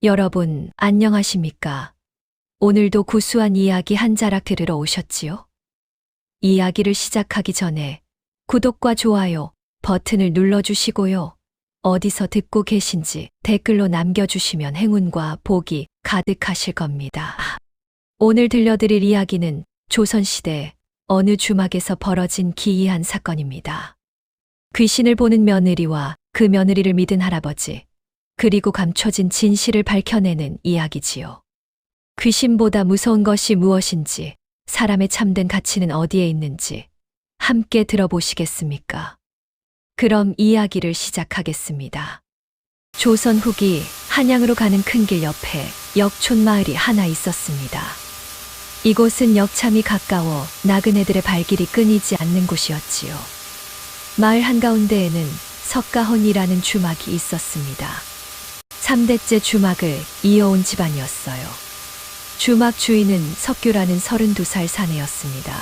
여러분, 안녕하십니까? 오늘도 구수한 이야기 한 자락 들으러 오셨지요? 이야기를 시작하기 전에 구독과 좋아요 버튼을 눌러주시고요. 어디서 듣고 계신지 댓글로 남겨주시면 행운과 복이 가득하실 겁니다. 오늘 들려드릴 이야기는 조선시대 어느 주막에서 벌어진 기이한 사건입니다. 귀신을 보는 며느리와 그 며느리를 믿은 할아버지, 그리고 감춰진 진실을 밝혀내는 이야기지요. 귀신보다 무서운 것이 무엇인지, 사람의 참된 가치는 어디에 있는지 함께 들어보시겠습니까? 그럼 이야기를 시작하겠습니다. 조선 후기 한양으로 가는 큰 길 옆에 역촌 마을이 하나 있었습니다. 이곳은 역참이 가까워 나그네들의 발길이 끊이지 않는 곳이었지요. 마을 한가운데에는 석가헌이라는 주막이 있었습니다. 3대째 주막을 이어온 집안이었어요. 주막 주인은 석규라는 32살 사내였습니다.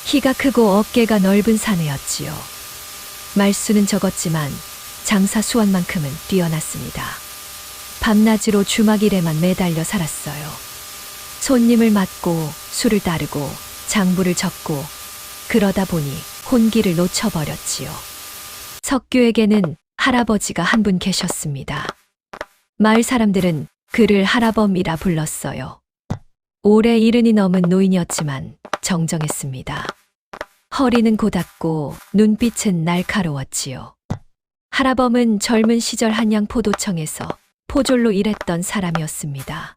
키가 크고 어깨가 넓은 사내였지요. 말수는 적었지만 장사 수완만큼은 뛰어났습니다. 밤낮으로 주막 일에만 매달려 살았어요. 손님을 맡고 술을 따르고 장부를 적고 그러다 보니 혼기를 놓쳐버렸지요. 석규에게는 할아버지가 한 분 계셨습니다. 마을 사람들은 그를 할아범이라 불렀어요. 올해 70이 넘은 노인이었지만 정정했습니다. 허리는 고닫고 눈빛은 날카로웠지요. 할아범은 젊은 시절 한양 포도청에서 포졸로 일했던 사람이었습니다.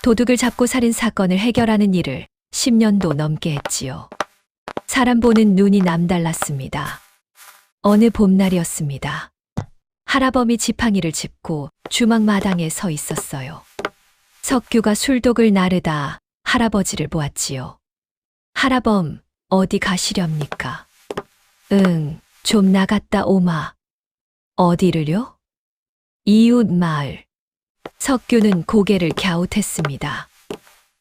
도둑을 잡고 살인 사건을 해결하는 일을 10년도 넘게 했지요. 사람 보는 눈이 남달랐습니다. 어느 봄날이었습니다. 할아범이 지팡이를 짚고 주막 마당에 서 있었어요. 석규가 술독을 나르다 할아버지를 보았지요. 할아범, 어디 가시렵니까? 좀 나갔다 오마. 어디를요? 이웃 마을. 석규는 고개를 갸웃했습니다.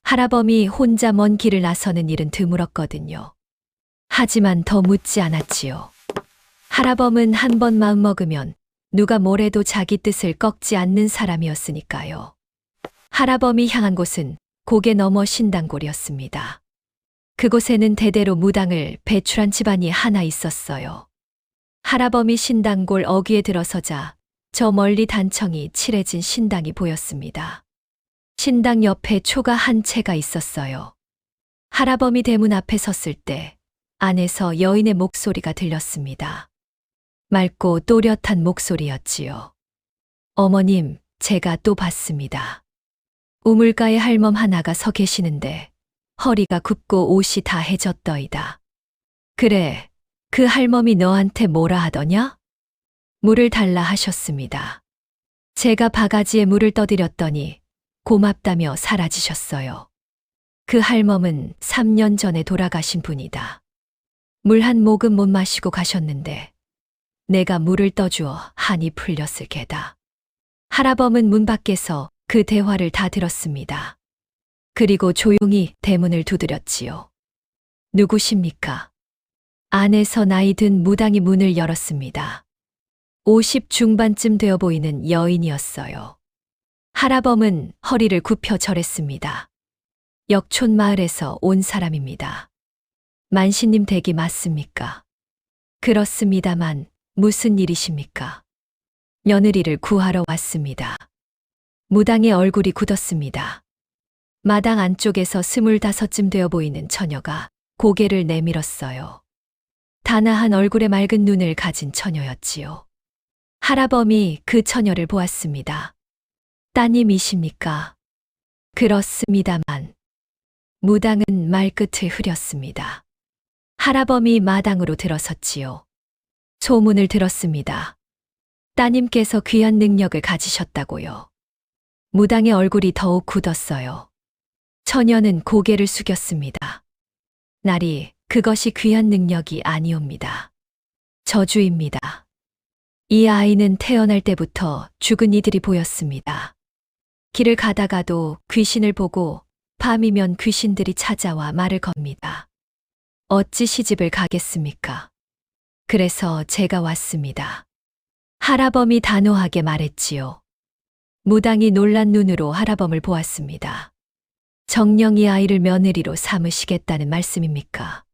할아범이 혼자 먼 길을 나서는 일은 드물었거든요. 하지만 더 묻지 않았지요. 할아범은 한 번 마음먹으면 누가 뭐래도 자기 뜻을 꺾지 않는 사람이었으니까요. 할아범이 향한 곳은 고개 너머 신당골이었습니다. 그곳에는 대대로 무당을 배출한 집안이 하나 있었어요. 할아범이 신당골 어귀에 들어서자 저 멀리 단청이 칠해진 신당이 보였습니다. 신당 옆에 초가 한 채가 있었어요. 할아범이 대문 앞에 섰을 때 안에서 여인의 목소리가 들렸습니다. 맑고 또렷한 목소리였지요. 어머님, 제가 또 봤습니다. 우물가에 할멈 하나가 서 계시는데 허리가 굽고 옷이 다 해졌더이다. 그래, 그 할멈이 너한테 뭐라 하더냐? 물을 달라 하셨습니다. 제가 바가지에 물을 떠드렸더니 고맙다며 사라지셨어요. 그 할멈은 3년 전에 돌아가신 분이다. 물 한 모금 못 마시고 가셨는데 내가 물을 떠주어 한이 풀렸을 게다. 할아범은 문 밖에서 그 대화를 다 들었습니다. 그리고 조용히 대문을 두드렸지요. 누구십니까? 안에서 나이 든 무당이 문을 열었습니다. 50 중반쯤 되어 보이는 여인이었어요. 할아범은 허리를 굽혀 절했습니다. 역촌 마을에서 온 사람입니다. 만신님 댁이 맞습니까? 그렇습니다만 무슨 일이십니까? 며느리를 구하러 왔습니다. 무당의 얼굴이 굳었습니다. 마당 안쪽에서 25쯤 되어 보이는 처녀가 고개를 내밀었어요. 단아한 얼굴에 맑은 눈을 가진 처녀였지요. 할아범이 그 처녀를 보았습니다. 따님이십니까? 그렇습니다만. 무당은 말끝을 흐렸습니다. 할아범이 마당으로 들어섰지요. 소문을 들었습니다. 따님께서 귀한 능력을 가지셨다고요. 무당의 얼굴이 더욱 굳었어요. 처녀는 고개를 숙였습니다. 나리, 그것이 귀한 능력이 아니옵니다. 저주입니다. 이 아이는 태어날 때부터 죽은 이들이 보였습니다. 길을 가다가도 귀신을 보고 밤이면 귀신들이 찾아와 말을 겁니다. 어찌 시집을 가겠습니까? 그래서 제가 왔습니다. 할아범이 단호하게 말했지요. 무당이 놀란 눈으로 할아범을 보았습니다. 정녕 이 아이를 며느리로 삼으시겠다는 말씀입니까?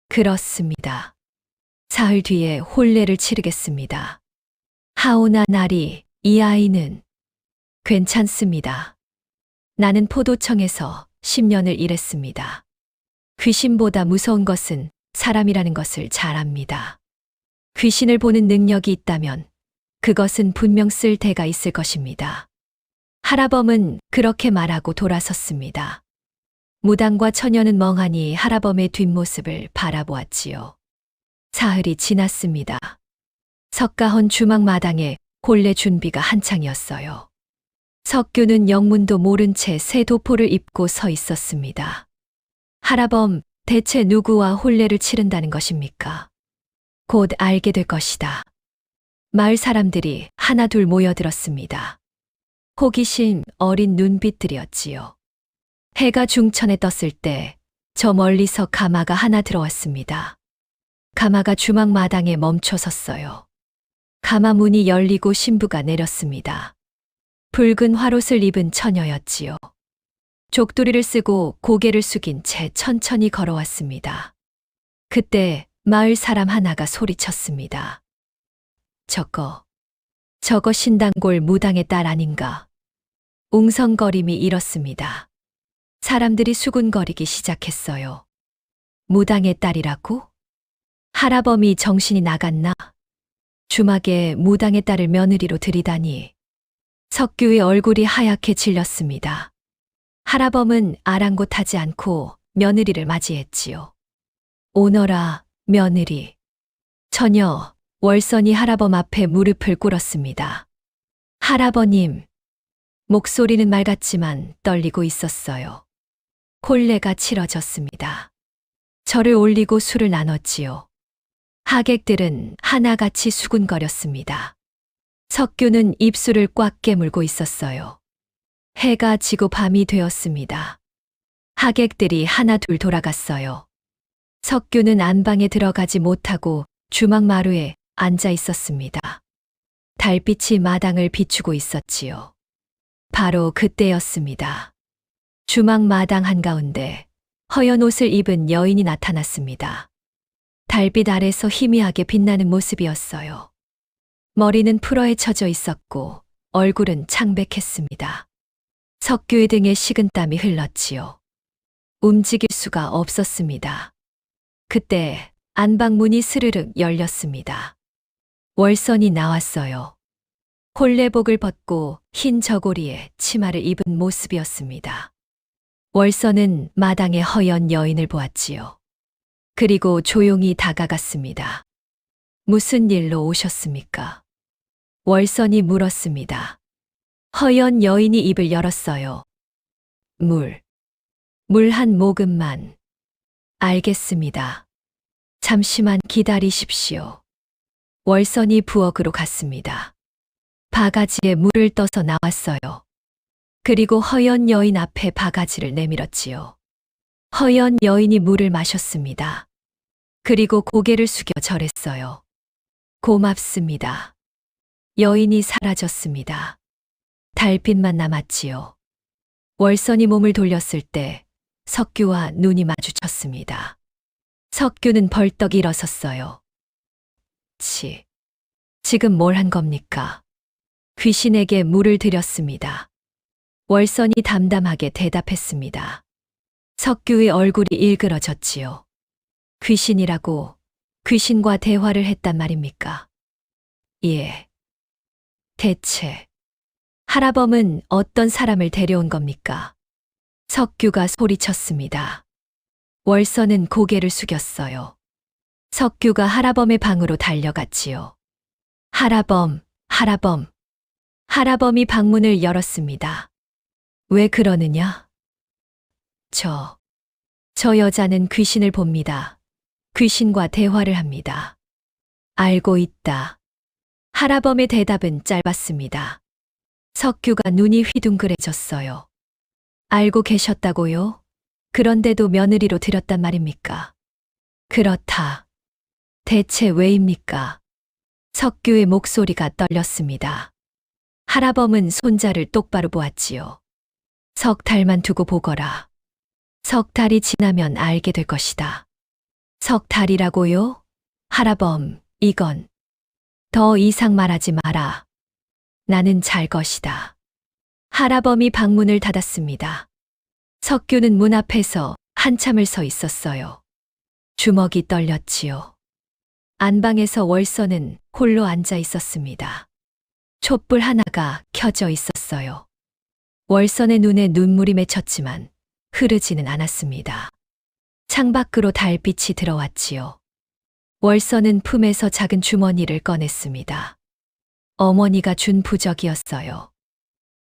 그렇습니다. 사흘 뒤에 혼례를 치르겠습니다. 하오나 나리, 이 아이는 괜찮습니다. 나는 포도청에서 10년을 일했습니다. 귀신보다 무서운 것은 사람이라는 것을 잘 압니다. 귀신을 보는 능력이 있다면 그것은 분명 쓸 데가 있을 것입니다. 할아범은 그렇게 말하고 돌아섰습니다. 무당과 처녀는 멍하니 할아범의 뒷모습을 바라보았지요. 사흘이 지났습니다. 석가헌 주막 마당에 혼례 준비가 한창이었어요. 석규는 영문도 모른 채 새 도포를 입고 서 있었습니다. 할아범, 대체 누구와 혼례를 치른다는 것입니까? 곧 알게 될 것이다. 마을 사람들이 하나둘 모여들었습니다. 호기심 어린 눈빛들이었지요. 해가 중천에 떴을 때 저 멀리서 가마가 하나 들어왔습니다. 가마가 주막 마당에 멈춰 섰어요. 가마 문이 열리고 신부가 내렸습니다. 붉은 화롯을 입은 처녀였지요. 족두리를 쓰고 고개를 숙인 채 천천히 걸어왔습니다. 그때 마을 사람 하나가 소리쳤습니다. 저거 신당골 무당의 딸 아닌가? 웅성거림이 일었습니다. 사람들이 수군거리기 시작했어요. 무당의 딸이라고? 할아범이 정신이 나갔나? 주막에 무당의 딸을 며느리로 들이다니. 석규의 얼굴이 하얗게 질렸습니다. 할아범은 아랑곳하지 않고 며느리를 맞이했지요. 오너라, 며느리. 처녀, 월선이 할아범 앞에 무릎을 꿇었습니다. 할아버님. 목소리는 맑았지만 떨리고 있었어요. 혼례가 치러졌습니다. 절을 올리고 술을 나눴지요. 하객들은 하나같이 수군거렸습니다. 석규는 입술을 꽉 깨물고 있었어요. 해가 지고 밤이 되었습니다. 하객들이 하나둘 돌아갔어요. 석규는 안방에 들어가지 못하고 주막 마루에 앉아 있었습니다. 달빛이 마당을 비추고 있었지요. 바로 그때였습니다. 주막 마당 한가운데 허연 옷을 입은 여인이 나타났습니다. 달빛 아래서 희미하게 빛나는 모습이었어요. 머리는 풀어헤쳐져 있었고 얼굴은 창백했습니다. 석규의 등에 식은땀이 흘렀지요. 움직일 수가 없었습니다. 그때 안방문이 스르륵 열렸습니다. 월선이 나왔어요. 혼례복을 벗고 흰 저고리에 치마를 입은 모습이었습니다. 월선은 마당의 허연 여인을 보았지요. 그리고 조용히 다가갔습니다. 무슨 일로 오셨습니까? 월선이 물었습니다. 허연 여인이 입을 열었어요. 물 한 모금만. 알겠습니다. 잠시만 기다리십시오. 월선이 부엌으로 갔습니다. 바가지에 물을 떠서 나왔어요. 그리고 허연 여인 앞에 바가지를 내밀었지요. 허연 여인이 물을 마셨습니다. 그리고 고개를 숙여 절했어요. 고맙습니다. 여인이 사라졌습니다. 달빛만 남았지요. 월선이 몸을 돌렸을 때 석규와 눈이 마주쳤습니다. 석규는 벌떡 일어섰어요. 지금 뭘 한 겁니까? 귀신에게 물을 드렸습니다. 월선이 담담하게 대답했습니다. 석규의 얼굴이 일그러졌지요. 귀신이라고 귀신과 대화를 했단 말입니까? 예. 대체 할아범은 어떤 사람을 데려온 겁니까? 석규가 소리쳤습니다. 월선은 고개를 숙였어요. 석규가 할아범의 방으로 달려갔지요. 할아범. 할아범이 방문을 열었습니다. 왜 그러느냐? 저 여자는 귀신을 봅니다. 귀신과 대화를 합니다. 알고 있다. 할아범의 대답은 짧았습니다. 석규가 눈이 휘둥그레졌어요. 알고 계셨다고요? 그런데도 며느리로 들였단 말입니까? 그렇다. 대체 왜입니까? 석규의 목소리가 떨렸습니다. 할아범은 손자를 똑바로 보았지요. 석 달만 두고 보거라. 석 달이 지나면 알게 될 것이다. 석 달이라고요? 할아범, 이건 더 이상 말하지 마라. 나는 잘 것이다. 할아범이 방문을 닫았습니다. 석규는 문 앞에서 한참을 서 있었어요. 주먹이 떨렸지요. 안방에서 월서는 홀로 앉아 있었습니다. 촛불 하나가 켜져 있었어요. 월선의 눈에 눈물이 맺혔지만 흐르지는 않았습니다. 창밖으로 달빛이 들어왔지요. 월선은 품에서 작은 주머니를 꺼냈습니다. 어머니가 준 부적이었어요.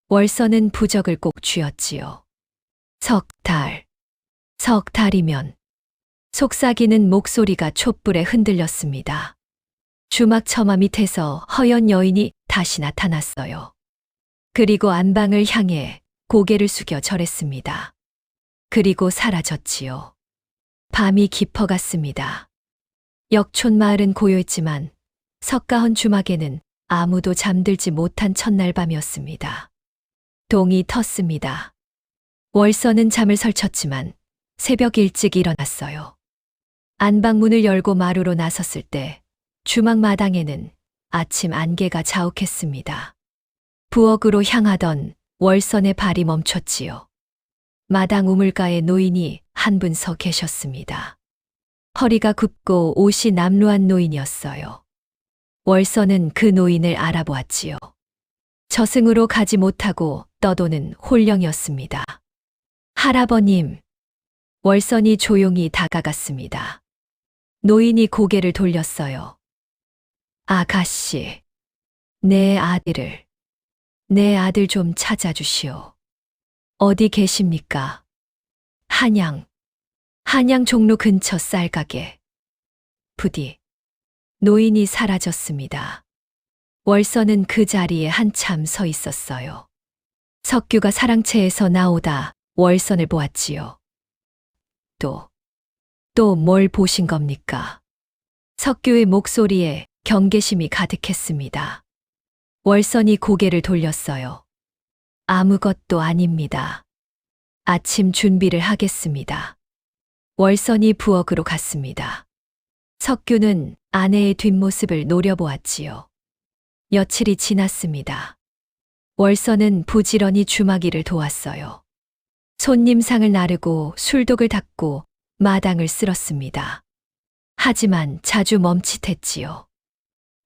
월선은 부적을 꼭 쥐었지요. 석 달. 석 달이면. 속삭이는 목소리가 촛불에 흔들렸습니다. 주막 처마 밑에서 허연 여인이 다시 나타났어요. 그리고 안방을 향해 고개를 숙여 절했습니다. 그리고 사라졌지요. 밤이 깊어갔습니다. 역촌 마을은 고요했지만 석가헌 주막에는 아무도 잠들지 못한 첫날 밤이었습니다. 동이 텄습니다. 월서는 잠을 설쳤지만 새벽 일찍 일어났어요. 안방문을 열고 마루로 나섰을 때 주막 마당에는 아침 안개가 자욱했습니다. 부엌으로 향하던 월선의 발이 멈췄지요. 마당 우물가에 노인이 한 분 서 계셨습니다. 허리가 굽고 옷이 남루한 노인이었어요. 월선은 그 노인을 알아보았지요. 저승으로 가지 못하고 떠도는 홀령이었습니다. 할아버님. 월선이 조용히 다가갔습니다. 노인이 고개를 돌렸어요. 아가씨, 내 아들 좀 찾아주시오. 어디 계십니까? 한양 종로 근처 쌀가게. 부디. 노인이 사라졌습니다. 월선은 그 자리에 한참 서 있었어요. 석규가 사랑채에서 나오다 월선을 보았지요. 또 뭘 보신 겁니까? 석규의 목소리에 경계심이 가득했습니다. 월선이 고개를 돌렸어요. 아무것도 아닙니다. 아침 준비를 하겠습니다. 월선이 부엌으로 갔습니다. 석규는 아내의 뒷모습을 노려보았지요. 며칠이 지났습니다. 월선은 부지런히 주마기를 도왔어요. 손님상을 나르고 술독을 닦고 마당을 쓸었습니다. 하지만 자주 멈칫했지요.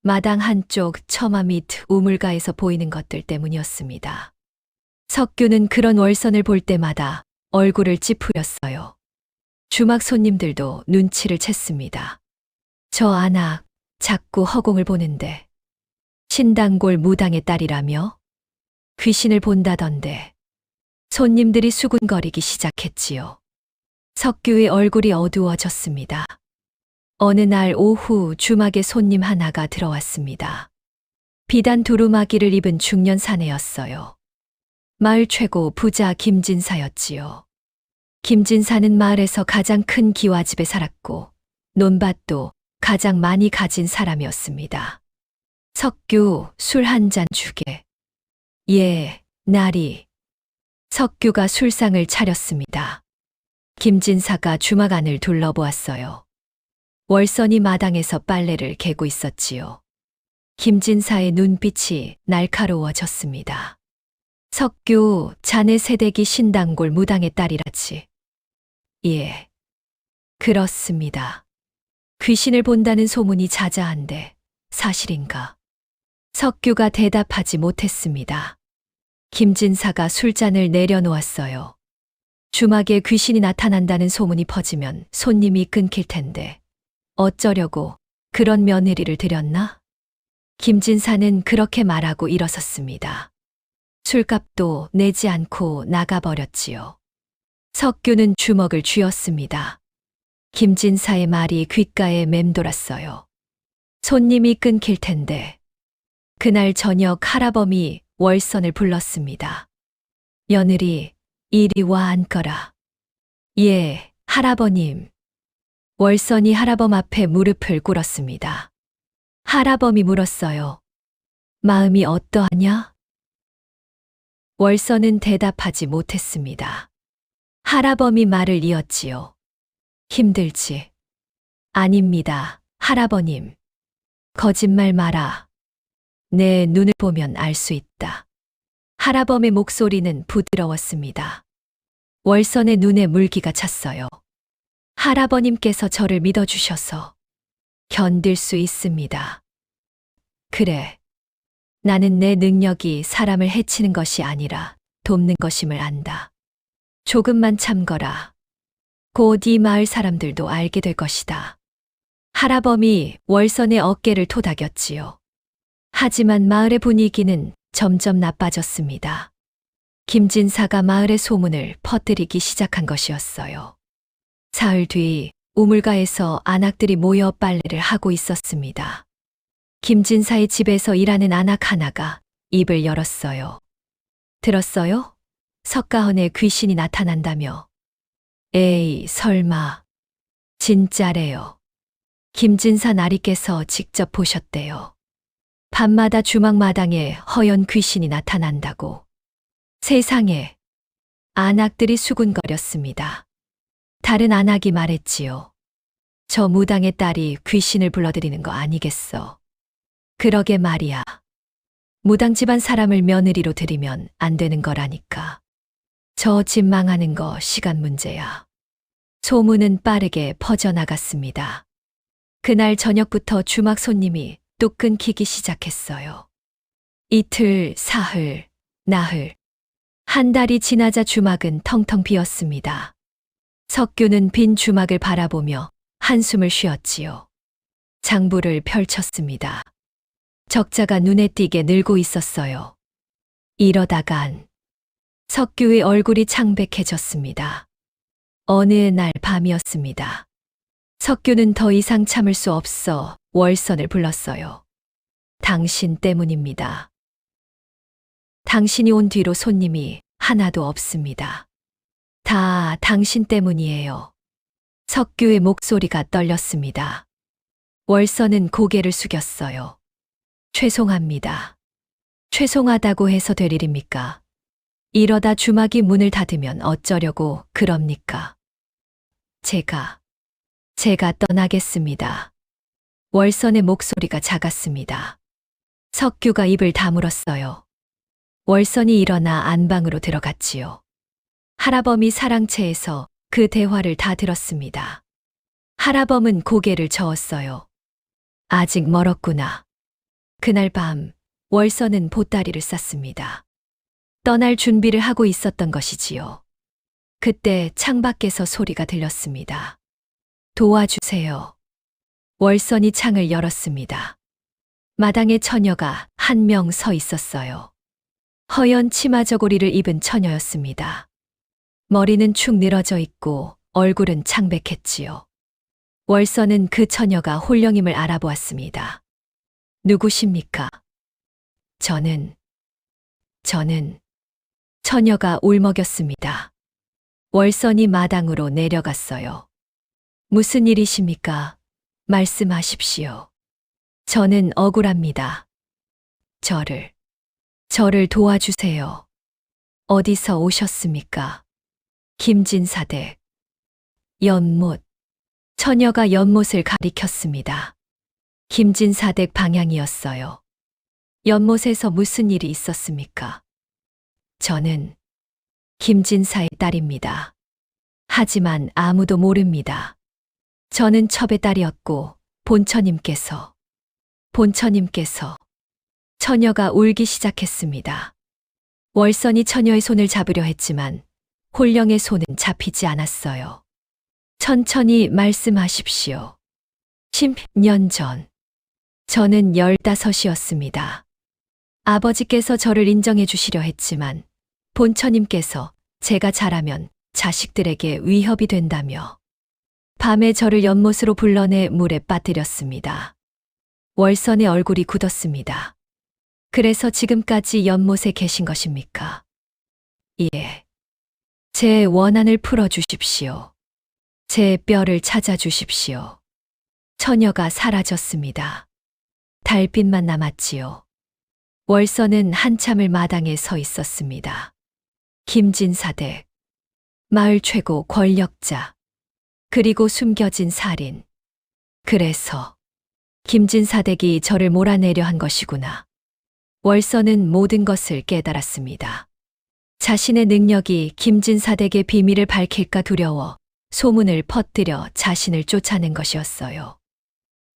마당 한쪽 처마 밑 우물가에서 보이는 것들 때문이었습니다. 석규는 그런 월선을 볼 때마다 얼굴을 찌푸렸어요. 주막 손님들도 눈치를 챘습니다. 저 안악 자꾸 허공을 보는데 신당골 무당의 딸이라며? 귀신을 본다던데. 손님들이 수군거리기 시작했지요. 석규의 얼굴이 어두워졌습니다. 어느 날 오후 주막에 손님 하나가 들어왔습니다. 비단 두루마기를 입은 중년 사내였어요. 마을 최고 부자 김진사였지요. 김진사는 마을에서 가장 큰 기와집에 살았고 논밭도 가장 많이 가진 사람이었습니다. 석규, 술 한 잔 주게. 예, 나리. 석규가 술상을 차렸습니다. 김진사가 주막 안을 둘러보았어요. 월선이 마당에서 빨래를 개고 있었지요. 김진사의 눈빛이 날카로워졌습니다. 석규, 자네 새댁이 신당골 무당의 딸이라지. 예, 그렇습니다. 귀신을 본다는 소문이 자자한데 사실인가? 석규가 대답하지 못했습니다. 김진사가 술잔을 내려놓았어요. 주막에 귀신이 나타난다는 소문이 퍼지면 손님이 끊길 텐데 어쩌려고 그런 며느리를 들였나? 김진사는 그렇게 말하고 일어섰습니다. 술값도 내지 않고 나가버렸지요. 석규는 주먹을 쥐었습니다. 김진사의 말이 귓가에 맴돌았어요. 손님이 끊길 텐데. 그날 저녁 할아범이 월선을 불렀습니다. 며느리, 이리 와 앉거라. 예, 할아버님. 월선이 할아범 앞에 무릎을 꿇었습니다. 할아범이 물었어요. 마음이 어떠하냐? 월선은 대답하지 못했습니다. 할아범이 말을 이었지요. 힘들지? 아닙니다, 할아버님. 거짓말 마라. 내 눈을 보면 알 수 있다. 할아범의 목소리는 부드러웠습니다. 월선의 눈에 물기가 찼어요. 할아버님께서 저를 믿어주셔서 견딜 수 있습니다. 그래. 나는 내 능력이 사람을 해치는 것이 아니라 돕는 것임을 안다. 조금만 참거라. 곧 이 마을 사람들도 알게 될 것이다. 할아범이 월선의 어깨를 토닥였지요. 하지만 마을의 분위기는 점점 나빠졌습니다. 김진사가 마을의 소문을 퍼뜨리기 시작한 것이었어요. 사흘 뒤 우물가에서 안악들이 모여 빨래를 하고 있었습니다. 김진사의 집에서 일하는 안악 하나가 입을 열었어요. 들었어요? 석가헌에 귀신이 나타난다며. 에이, 설마. 진짜래요. 김진사 나리께서 직접 보셨대요. 밤마다 주막마당에 허연 귀신이 나타난다고. 세상에. 안악들이 수군거렸습니다. 다른 안악이 말했지요. 저 무당의 딸이 귀신을 불러들이는 거 아니겠어. 그러게 말이야. 무당 집안 사람을 며느리로 들이면 안 되는 거라니까. 저 집 망하는 거 시간 문제야. 소문은 빠르게 퍼져나갔습니다. 그날 저녁부터 주막 손님이 뚝 끊기기 시작했어요. 이틀, 사흘, 나흘. 한 달이 지나자 주막은 텅텅 비었습니다. 석규는 빈 주막을 바라보며 한숨을 쉬었지요. 장부를 펼쳤습니다. 적자가 눈에 띄게 늘고 있었어요. 이러다간 석규의 얼굴이 창백해졌습니다. 어느 날 밤이었습니다. 석규는 더 이상 참을 수 없어 월선을 불렀어요. 당신 때문입니다. 당신이 온 뒤로 손님이 하나도 없습니다. 다 당신 때문이에요. 석규의 목소리가 떨렸습니다. 월선은 고개를 숙였어요. 죄송합니다. 죄송하다고 해서 될 일입니까? 이러다 주막이 문을 닫으면 어쩌려고 그럽니까? 제가 떠나겠습니다. 월선의 목소리가 작았습니다. 석규가 입을 다물었어요. 월선이 일어나 안방으로 들어갔지요. 할아범이 사랑채에서 그 대화를 다 들었습니다. 할아범은 고개를 저었어요. 아직 멀었구나. 그날 밤 월선은 보따리를 쌌습니다. 떠날 준비를 하고 있었던 것이지요. 그때 창밖에서 소리가 들렸습니다. 도와주세요. 월선이 창을 열었습니다. 마당에 처녀가 한 명 서 있었어요. 허연 치마 저고리를 입은 처녀였습니다. 머리는 축 늘어져 있고 얼굴은 창백했지요. 월선은 그 처녀가 홀령임을 알아보았습니다. 누구십니까? 저는 처녀가 울먹였습니다. 월선이 마당으로 내려갔어요. 무슨 일이십니까? 말씀하십시오. 저는 억울합니다. 저를 도와주세요. 어디서 오셨습니까? 김진사댁. 연못. 처녀가 연못을 가리켰습니다. 김진사댁 방향이었어요. 연못에서 무슨 일이 있었습니까? 저는 김진사의 딸입니다. 하지만 아무도 모릅니다. 저는 첩의 딸이었고 본처님께서 처녀가 울기 시작했습니다. 월선이 처녀의 손을 잡으려 했지만 홀령의 손은 잡히지 않았어요. 천천히 말씀하십시오. 10년 전. 저는 15이었습니다. 아버지께서 저를 인정해 주시려 했지만 본처님께서 제가 자라면 자식들에게 위협이 된다며 밤에 저를 연못으로 불러내 물에 빠뜨렸습니다. 월선의 얼굴이 굳었습니다. 그래서 지금까지 연못에 계신 것입니까? 예. 제 원한을 풀어주십시오. 제 뼈를 찾아주십시오. 처녀가 사라졌습니다. 달빛만 남았지요. 월서는 한참을 마당에 서 있었습니다. 김진사댁, 마을 최고 권력자, 그리고 숨겨진 살인. 그래서 김진사댁이 저를 몰아내려 한 것이구나. 월서는 모든 것을 깨달았습니다. 자신의 능력이 김진사댁의 비밀을 밝힐까 두려워 소문을 퍼뜨려 자신을 쫓아낸 것이었어요.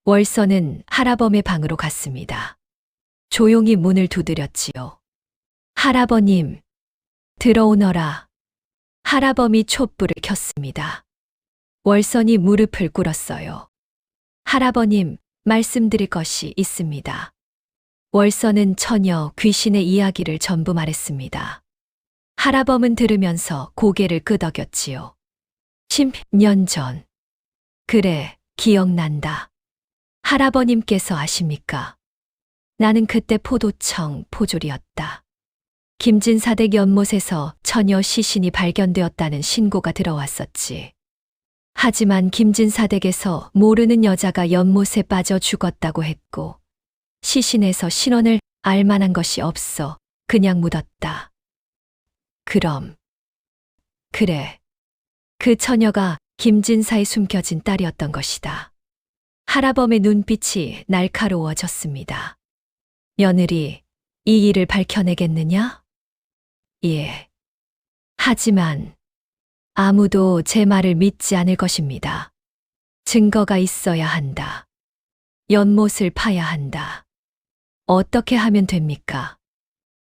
월서는 할아범의 방으로 갔습니다. 조용히 문을 두드렸지요. 할아버님, 들어오너라. 할아범이 촛불을 켰습니다. 월선이 무릎을 꿇었어요. 할아버님, 말씀드릴 것이 있습니다. 월선은 처녀 귀신의 이야기를 전부 말했습니다. 할아범은 들으면서 고개를 끄덕였지요. 10년 전. 그래, 기억난다. 할아버님께서 아십니까? 나는 그때 포도청 포졸이었다. 김진사댁 연못에서 처녀 시신이 발견되었다는 신고가 들어왔었지. 하지만 김진사댁에서 모르는 여자가 연못에 빠져 죽었다고 했고, 시신에서 신원을 알 만한 것이 없어 그냥 묻었다. 그럼. 그래. 그 처녀가 김진사에 숨겨진 딸이었던 것이다. 할아범의 눈빛이 날카로워졌습니다. 며느리, 이 일을 밝혀내겠느냐? 예. 하지만 아무도 제 말을 믿지 않을 것입니다. 증거가 있어야 한다. 연못을 파야 한다. 어떻게 하면 됩니까?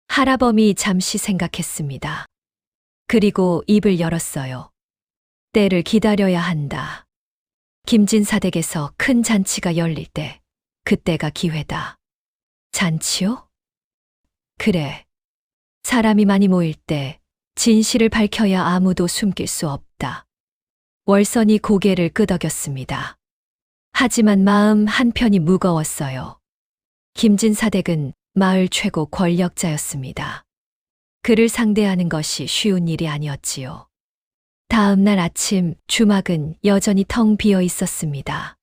할아범이 잠시 생각했습니다. 그리고 입을 열었어요. 때를 기다려야 한다. 김진사댁에서 큰 잔치가 열릴 때, 그때가 기회다. 잔치요? 그래. 사람이 많이 모일 때 진실을 밝혀야 아무도 숨길 수 없다. 월선이 고개를 끄덕였습니다. 하지만 마음 한편이 무거웠어요. 김진사댁은 마을 최고 권력자였습니다. 그를 상대하는 것이 쉬운 일이 아니었지요. 다음 날 아침 주막은 여전히 텅 비어 있었습니다.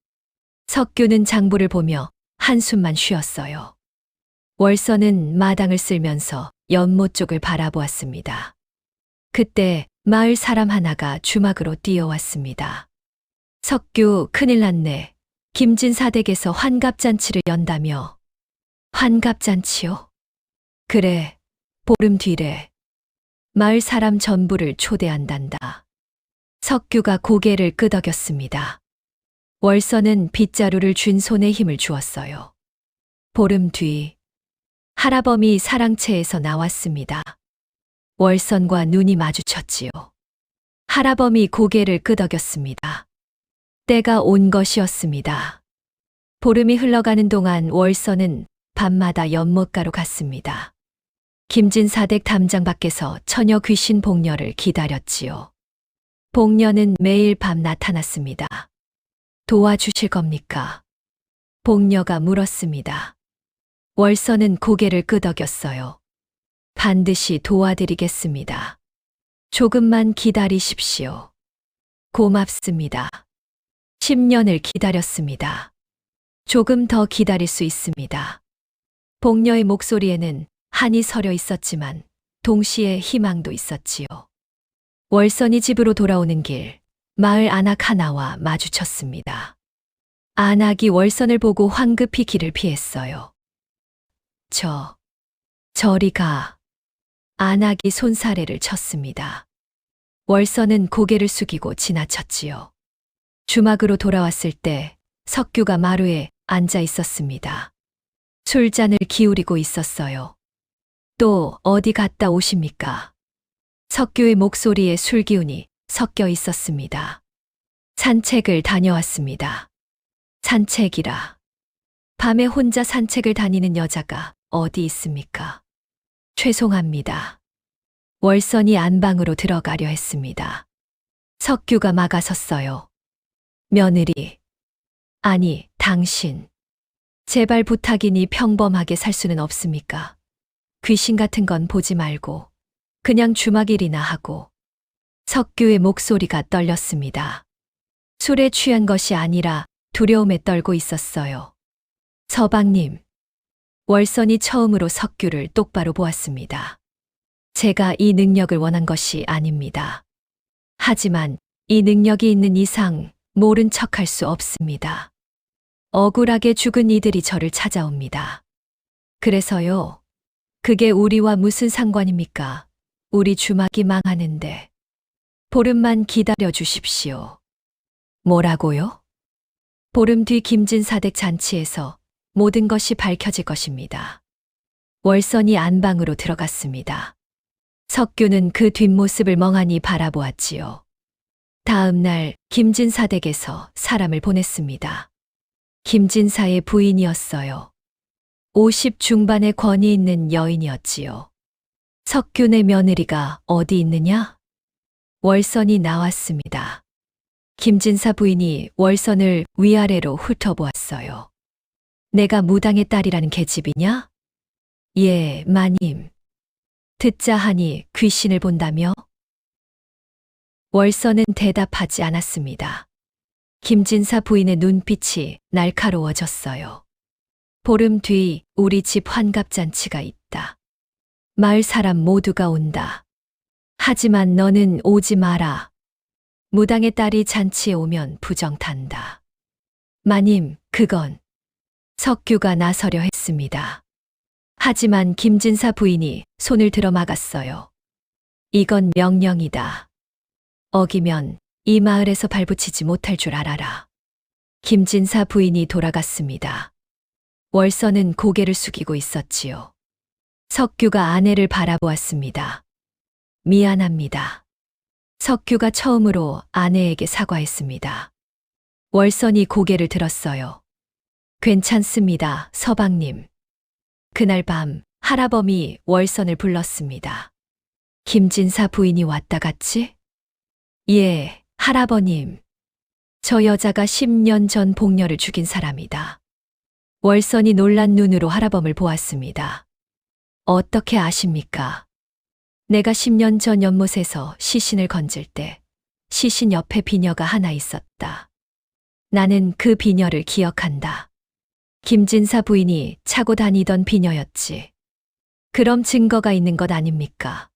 석규는 장부를 보며 한숨만 쉬었어요. 월선은 마당을 쓸면서 연못 쪽을 바라보았습니다. 그때 마을 사람 하나가 주막으로 뛰어왔습니다. 석규, 큰일 났네. 김진사댁에서 환갑잔치를 연다며. 환갑잔치요? 그래, 보름 뒤래. 마을 사람 전부를 초대한단다. 석규가 고개를 끄덕였습니다. 월선은 빗자루를 쥔 손에 힘을 주었어요. 보름 뒤, 할아범이 사랑채에서 나왔습니다. 월선과 눈이 마주쳤지요. 할아범이 고개를 끄덕였습니다. 때가 온 것이었습니다. 보름이 흘러가는 동안 월선은 밤마다 연못가로 갔습니다. 김진사댁 담장 밖에서 처녀 귀신 복녀를 기다렸지요. 복녀는 매일 밤 나타났습니다. 도와주실 겁니까? 복녀가 물었습니다. 월선은 고개를 끄덕였어요. 반드시 도와드리겠습니다. 조금만 기다리십시오. 고맙습니다. 10년을 기다렸습니다. 조금 더 기다릴 수 있습니다. 복녀의 목소리에는 한이 서려 있었지만 동시에 희망도 있었지요. 월선이 집으로 돌아오는 길, 마을 안악 하나와 마주쳤습니다. 안악이 월선을 보고 황급히 길을 피했어요. 저리 가. 안악이 손사래를 쳤습니다. 월선은 고개를 숙이고 지나쳤지요. 주막으로 돌아왔을 때 석규가 마루에 앉아 있었습니다. 술잔을 기울이고 있었어요. 또 어디 갔다 오십니까? 석규의 목소리에 술기운이 섞여 있었습니다. 산책을 다녀왔습니다. 산책이라. 밤에 혼자 산책을 다니는 여자가 어디 있습니까? 죄송합니다. 월선이 안방으로 들어가려 했습니다. 석규가 막아섰어요. 며느리. 아니, 당신. 제발 부탁이니 평범하게 살 수는 없습니까? 귀신 같은 건 보지 말고 그냥 주막일이나 하고. 석규의 목소리가 떨렸습니다. 술에 취한 것이 아니라 두려움에 떨고 있었어요. 서방님. 월선이 처음으로 석규를 똑바로 보았습니다. 제가 이 능력을 원한 것이 아닙니다. 하지만 이 능력이 있는 이상 모른 척할 수 없습니다. 억울하게 죽은 이들이 저를 찾아옵니다. 그래서요. 그게 우리와 무슨 상관입니까? 우리 주막이 망하는데. 보름만 기다려 주십시오. 뭐라고요? 보름 뒤 김진사댁 잔치에서 모든 것이 밝혀질 것입니다. 월선이 안방으로 들어갔습니다. 석규는 그 뒷모습을 멍하니 바라보았지요. 다음 날 김진사댁에서 사람을 보냈습니다. 김진사의 부인이었어요. 50 중반의 권위 있는 여인이었지요. 석규네 며느리가 어디 있느냐? 월선이 나왔습니다. 김진사 부인이 월선을 위아래로 훑어보았어요. 내가 무당의 딸이라는 계집이냐? 예, 마님. 듣자 하니 귀신을 본다며? 월선은 대답하지 않았습니다. 김진사 부인의 눈빛이 날카로워졌어요. 보름 뒤 우리 집 환갑잔치가 있다. 마을 사람 모두가 온다. 하지만 너는 오지 마라. 무당의 딸이 잔치에 오면 부정탄다. 마님, 그건 석규가 나서려 했습니다. 하지만 김진사 부인이 손을 들어 막았어요. 이건 명령이다. 어기면 이 마을에서 발붙이지 못할 줄 알아라. 김진사 부인이 돌아갔습니다. 월선은 고개를 숙이고 있었지요. 석규가 아내를 바라보았습니다. 미안합니다. 석규가 처음으로 아내에게 사과했습니다. 월선이 고개를 들었어요. 괜찮습니다, 서방님. 그날 밤 할아범이 월선을 불렀습니다. 김진사 부인이 왔다 갔지? 예, 할아버님. 저 여자가 10년 전 복녀를 죽인 사람이다. 월선이 놀란 눈으로 할아범을 보았습니다. 어떻게 아십니까? 내가 10년 전 연못에서 시신을 건질 때 시신 옆에 비녀가 하나 있었다. 나는 그 비녀를 기억한다. 김진사 부인이 차고 다니던 비녀였지. 그럼 증거가 있는 것 아닙니까?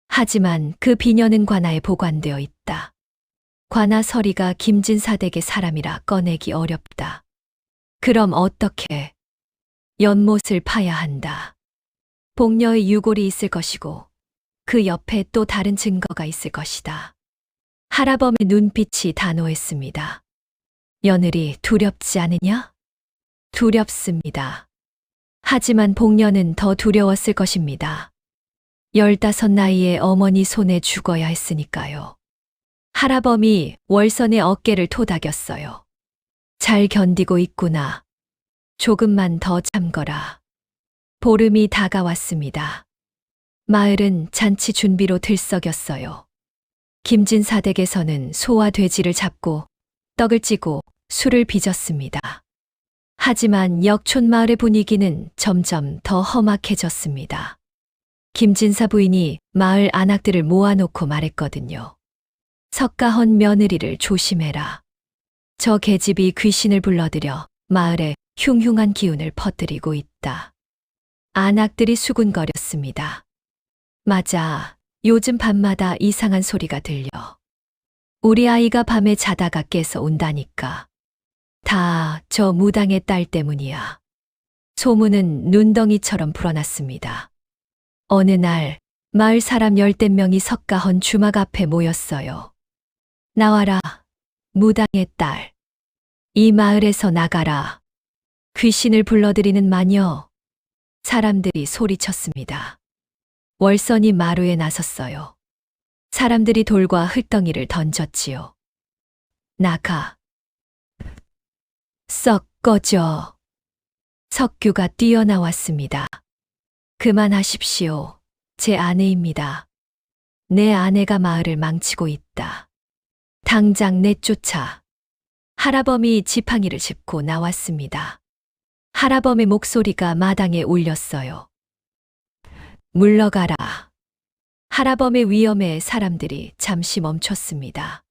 하지만 그 비녀는 관아에 보관되어 있다. 관아 서리가 김진사 댁의 사람이라 꺼내기 어렵다. 그럼 어떻게? 연못을 파야 한다. 복녀의 유골이 있을 것이고 그 옆에 또 다른 증거가 있을 것이다. 할아범의 눈빛이 단호했습니다. 며느리 두렵지 않으냐? 두렵습니다. 하지만 복녀는 더 두려웠을 것입니다. 15 나이에 어머니 손에 죽어야 했으니까요. 할아범이 월선의 어깨를 토닥였어요. 잘 견디고 있구나. 조금만 더 참거라. 보름이 다가왔습니다. 마을은 잔치 준비로 들썩였어요. 김진사 댁에서는 소와 돼지를 잡고 떡을 찌고 술을 빚었습니다. 하지만 역촌 마을의 분위기는 점점 더 험악해졌습니다. 김진사 부인이 마을 안악들을 모아놓고 말했거든요. 석가헌 며느리를 조심해라. 저 계집이 귀신을 불러들여 마을에 흉흉한 기운을 퍼뜨리고 있다. 안악들이 수군거렸습니다. 맞아. 요즘 밤마다 이상한 소리가 들려. 우리 아이가 밤에 자다가 깨서 온다니까. 다 저 무당의 딸 때문이야. 소문은 눈덩이처럼 불어났습니다. 어느 날 마을 사람 10댓 명이 석가헌 주막 앞에 모였어요. 나와라, 무당의 딸. 이 마을에서 나가라. 귀신을 불러들이는 마녀. 사람들이 소리쳤습니다. 월선이 마루에 나섰어요. 사람들이 돌과 흙덩이를 던졌지요. 나가. 썩 꺼져. 석규가 뛰어나왔습니다. 그만하십시오. 제 아내입니다. 내 아내가 마을을 망치고 있다. 당장 내쫓아. 할아범이 지팡이를 짚고 나왔습니다. 할아범의 목소리가 마당에 울렸어요. 물러가라. 할아범의 위엄에 사람들이 잠시 멈췄습니다.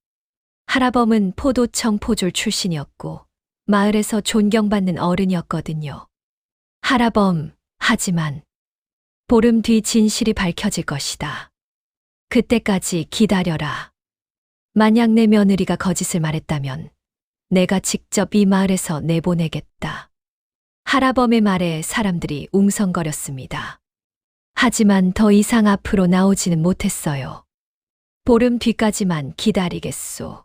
할아범은 포도청 포졸 출신이었고 마을에서 존경받는 어른이었거든요. 하라범, 하지만 보름 뒤 진실이 밝혀질 것이다. 그때까지 기다려라. 만약 내 며느리가 거짓을 말했다면 내가 직접 이 마을에서 내보내겠다. 하라범의 말에 사람들이 웅성거렸습니다. 하지만 더 이상 앞으로 나오지는 못했어요. 보름 뒤까지만 기다리겠소.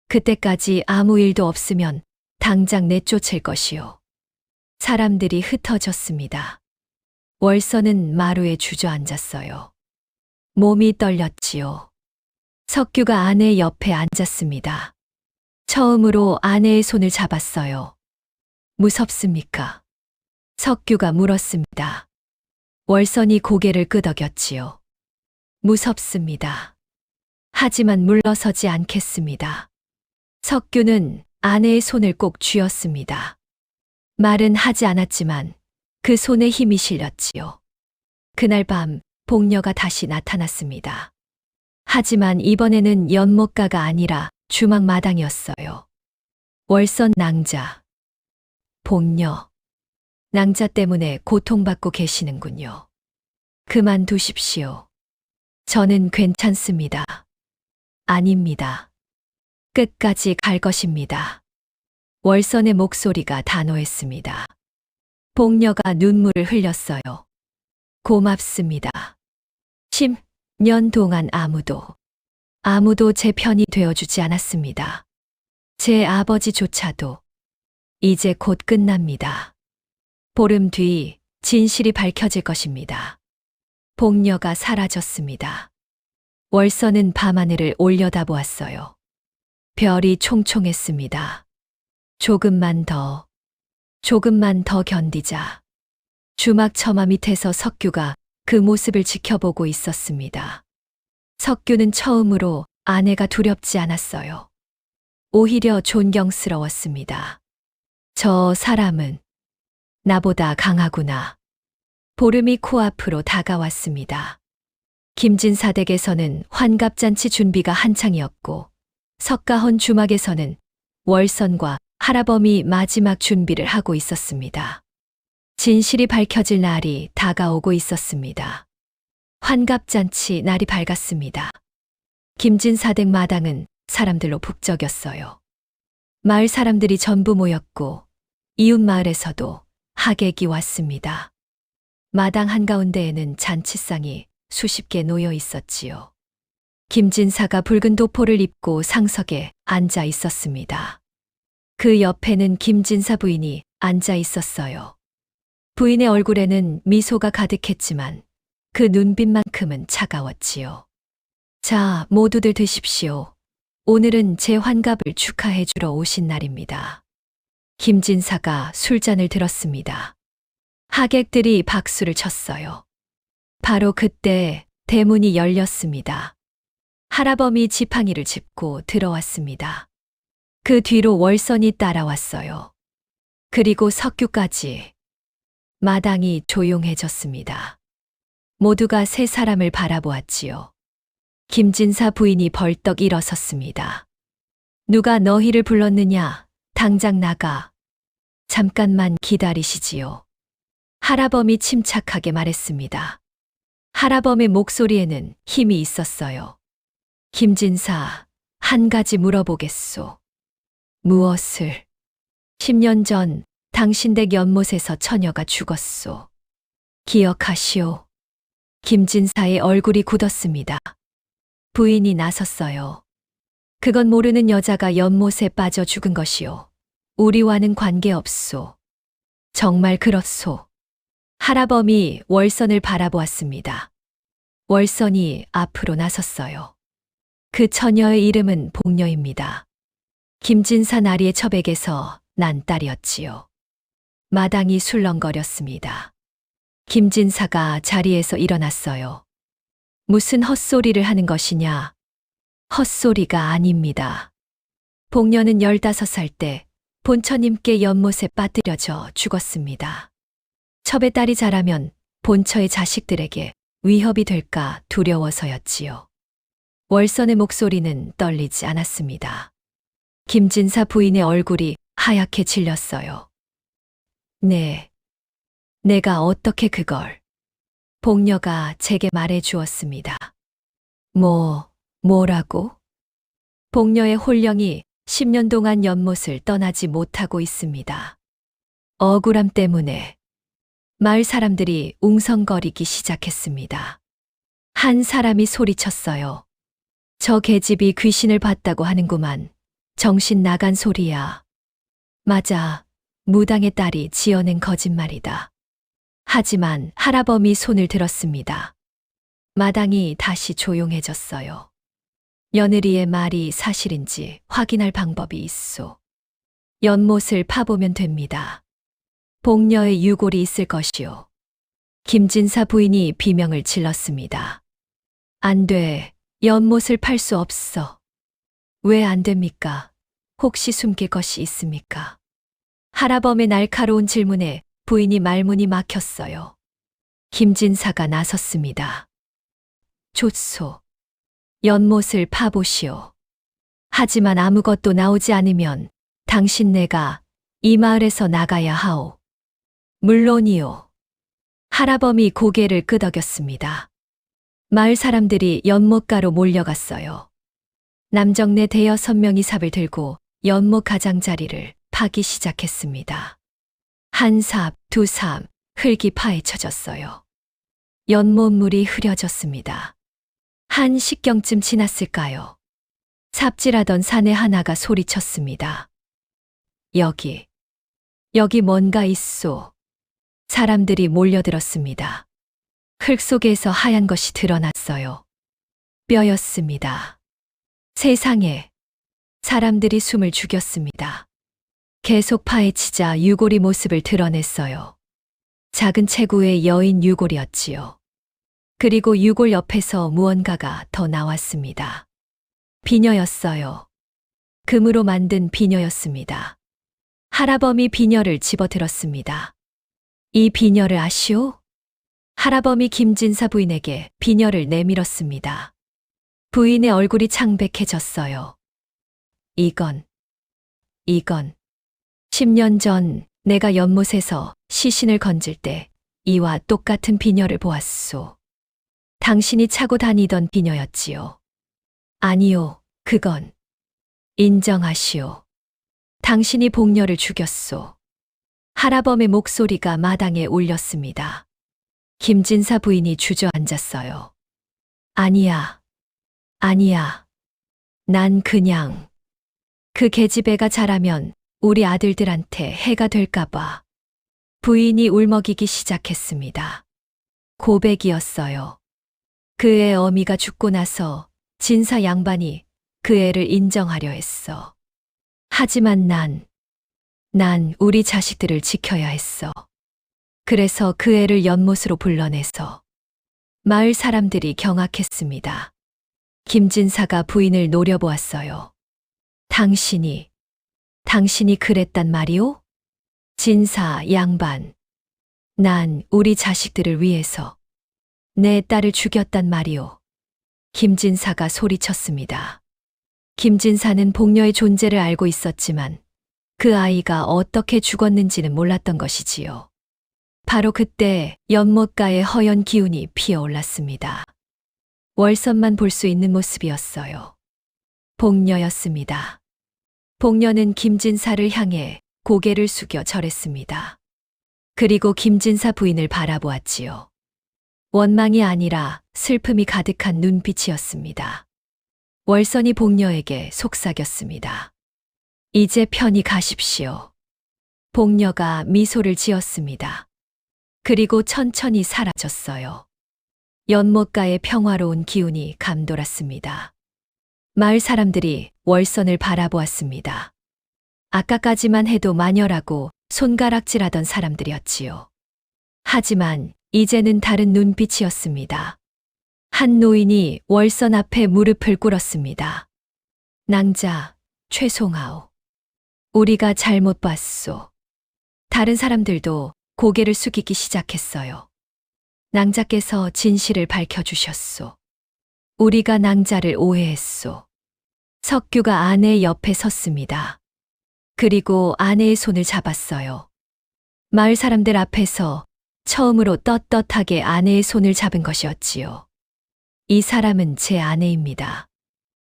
그때까지 아무 일도 없으면 당장 내쫓을 것이요. 사람들이 흩어졌습니다. 월서는 마루에 주저앉았어요. 몸이 떨렸지요. 석규가 아내 옆에 앉았습니다. 처음으로 아내의 손을 잡았어요. 무섭습니까? 석규가 물었습니다. 월선이 고개를 끄덕였지요. 무섭습니다. 하지만 물러서지 않겠습니다. 석규는 아내의 손을 꼭 쥐었습니다. 말은 하지 않았지만 그 손에 힘이 실렸지요. 그날 밤 복녀가 다시 나타났습니다. 하지만 이번에는 연못가가 아니라 주막 마당이었어요. 월선 낭자. 복녀. 낭자 때문에 고통받고 계시는군요. 그만두십시오. 저는 괜찮습니다. 아닙니다. 끝까지 갈 것입니다. 월선의 목소리가 단호했습니다. 복녀가 눈물을 흘렸어요. 고맙습니다. 10년 동안 아무도 제 편이 되어주지 않았습니다. 제 아버지조차도. 이제 곧 끝납니다. 보름 뒤 진실이 밝혀질 것입니다. 복녀가 사라졌습니다. 월선은 밤하늘을 올려다보았어요. 별이 총총했습니다. 조금만 더 견디자. 주막 처마 밑에서 석규가 그 모습을 지켜보고 있었습니다. 석규는 처음으로 아내가 두렵지 않았어요. 오히려 존경스러웠습니다. 저 사람은 나보다 강하구나. 보름이 코앞으로 다가왔습니다. 김진사 댁에서는 환갑잔치 준비가 한창이었고 석가헌 주막에서는 월선과 하라범이 마지막 준비를 하고 있었습니다. 진실이 밝혀질 날이 다가오고 있었습니다. 환갑잔치 날이 밝았습니다. 김진사 댁 마당은 사람들로 북적였어요. 마을 사람들이 전부 모였고 이웃 마을에서도 하객이 왔습니다. 마당 한가운데에는 잔치상이 수십 개 놓여 있었지요. 김진사가 붉은 도포를 입고 상석에 앉아 있었습니다. 그 옆에는 김진사 부인이 앉아 있었어요. 부인의 얼굴에는 미소가 가득했지만 그 눈빛만큼은 차가웠지요. 자, 모두들 드십시오. 오늘은 제 환갑을 축하해 주러 오신 날입니다. 김진사가 술잔을 들었습니다. 하객들이 박수를 쳤어요. 바로 그때 대문이 열렸습니다. 하라범이 지팡이를 짚고 들어왔습니다. 그 뒤로 월선이 따라왔어요. 그리고 석규까지. 마당이 조용해졌습니다. 모두가 세 사람을 바라보았지요. 김진사 부인이 벌떡 일어섰습니다. 누가 너희를 불렀느냐? 당장 나가. 잠깐만 기다리시지요. 하라범이 침착하게 말했습니다. 하라범의 목소리에는 힘이 있었어요. 김진사, 한 가지 물어보겠소. 무엇을? 10년 전 당신 댁 연못에서 처녀가 죽었소. 기억하시오. 김진사의 얼굴이 굳었습니다. 부인이 나섰어요. 그건 모르는 여자가 연못에 빠져 죽은 것이오. 우리와는 관계없소. 정말 그렇소. 하라범이 월선을 바라보았습니다. 월선이 앞으로 나섰어요. 그 처녀의 이름은 복녀입니다. 김진사 나리의 처백에서 난 딸이었지요. 마당이 술렁거렸습니다. 김진사가 자리에서 일어났어요. 무슨 헛소리를 하는 것이냐? 헛소리가 아닙니다. 복녀는 15살 때 본처님께 연못에 빠뜨려져 죽었습니다. 첩의 딸이 자라면 본처의 자식들에게 위협이 될까 두려워서였지요. 월선의 목소리는 떨리지 않았습니다. 김진사 부인의 얼굴이 하얗게 질렸어요. 네. 내가 어떻게 그걸? 복녀가 제게 말해 주었습니다. 뭐라고? 복녀의 홀령이 10년 동안 연못을 떠나지 못하고 있습니다. 억울함 때문에 마을 사람들이 웅성거리기 시작했습니다. 한 사람이 소리쳤어요. 저 계집이 귀신을 봤다고 하는구만. 정신 나간 소리야. 맞아. 무당의 딸이 지어낸 거짓말이다. 하지만 할아범이 손을 들었습니다. 마당이 다시 조용해졌어요. 며느리의 말이 사실인지 확인할 방법이 있소. 연못을 파보면 됩니다. 복녀의 유골이 있을 것이오. 김진사 부인이 비명을 질렀습니다. 안 돼. 연못을 팔 수 없어. 왜 안 됩니까? 혹시 숨길 것이 있습니까? 할아범의 날카로운 질문에 부인이 말문이 막혔어요. 김진사가 나섰습니다. 좋소. 연못을 파보시오. 하지만 아무것도 나오지 않으면 당신네가 이 마을에서 나가야 하오. 물론이요. 할아범이 고개를 끄덕였습니다. 마을 사람들이 연못가로 몰려갔어요. 남정네 5-6명이 삽을 들고 연못 가장자리를 파기 시작했습니다. 한 삽, 2삽, 흙이 파헤쳐졌어요. 연못물이 흐려졌습니다. 한 식경쯤 지났을까요? 삽질하던 사내 하나가 소리쳤습니다. 여기 뭔가 있소. 사람들이 몰려들었습니다. 흙 속에서 하얀 것이 드러났어요. 뼈였습니다. 세상에. 사람들이 숨을 죽였습니다. 계속 파헤치자 유골이 모습을 드러냈어요. 작은 체구의 여인 유골이었지요. 그리고 유골 옆에서 무언가가 더 나왔습니다. 비녀였어요. 금으로 만든 비녀였습니다. 할아범이 비녀를 집어들었습니다. 이 비녀를 아시오? 할아범이 김진사 부인에게 비녀를 내밀었습니다. 부인의 얼굴이 창백해졌어요. 이건 10년 전 내가 연못에서 시신을 건질 때 이와 똑같은 비녀를 보았소. 당신이 차고 다니던 비녀였지요. 아니요, 그건 인정하시오. 당신이 복녀를 죽였소. 할아범의 목소리가 마당에 울렸습니다. 김진사 부인이 주저앉았어요. 아니야. 난 그냥 그 계집애가 자라면 우리 아들들한테 해가 될까봐. 부인이 울먹이기 시작했습니다. 고백이었어요. 그의 어미가 죽고 나서 진사 양반이 그 애를 인정하려 했어. 하지만 난 우리 자식들을 지켜야 했어. 그래서 그 애를 연못으로 불러내서 마을 사람들이 경악했습니다. 김진사가 부인을 노려보았어요. 당신이 그랬단 말이오? 진사 양반. 난 우리 자식들을 위해서 내 딸을 죽였단 말이오. 김진사가 소리쳤습니다. 김진사는 복녀의 존재를 알고 있었지만 그 아이가 어떻게 죽었는지는 몰랐던 것이지요. 바로 그때 연못가에 허연 기운이 피어올랐습니다. 월선만 볼 수 있는 모습이었어요. 복녀였습니다. 복녀는 김진사를 향해 고개를 숙여 절했습니다. 그리고 김진사 부인을 바라보았지요. 원망이 아니라 슬픔이 가득한 눈빛이었습니다. 월선이 복녀에게 속삭였습니다. 이제 편히 가십시오. 복녀가 미소를 지었습니다. 그리고 천천히 사라졌어요. 연못가의 평화로운 기운이 감돌았습니다. 마을 사람들이 월선을 바라보았습니다. 아까까지만 해도 마녀라고 손가락질하던 사람들이었지요. 하지만 이제는 다른 눈빛이었습니다. 한 노인이 월선 앞에 무릎을 꿇었습니다. 낭자, 죄송하오. 우리가 잘못 봤소. 다른 사람들도 고개를 숙이기 시작했어요. 낭자께서 진실을 밝혀주셨소. 우리가 낭자를 오해했소. 석규가 아내 옆에 섰습니다. 그리고 아내의 손을 잡았어요. 마을 사람들 앞에서 처음으로 떳떳하게 아내의 손을 잡은 것이었지요. 이 사람은 제 아내입니다.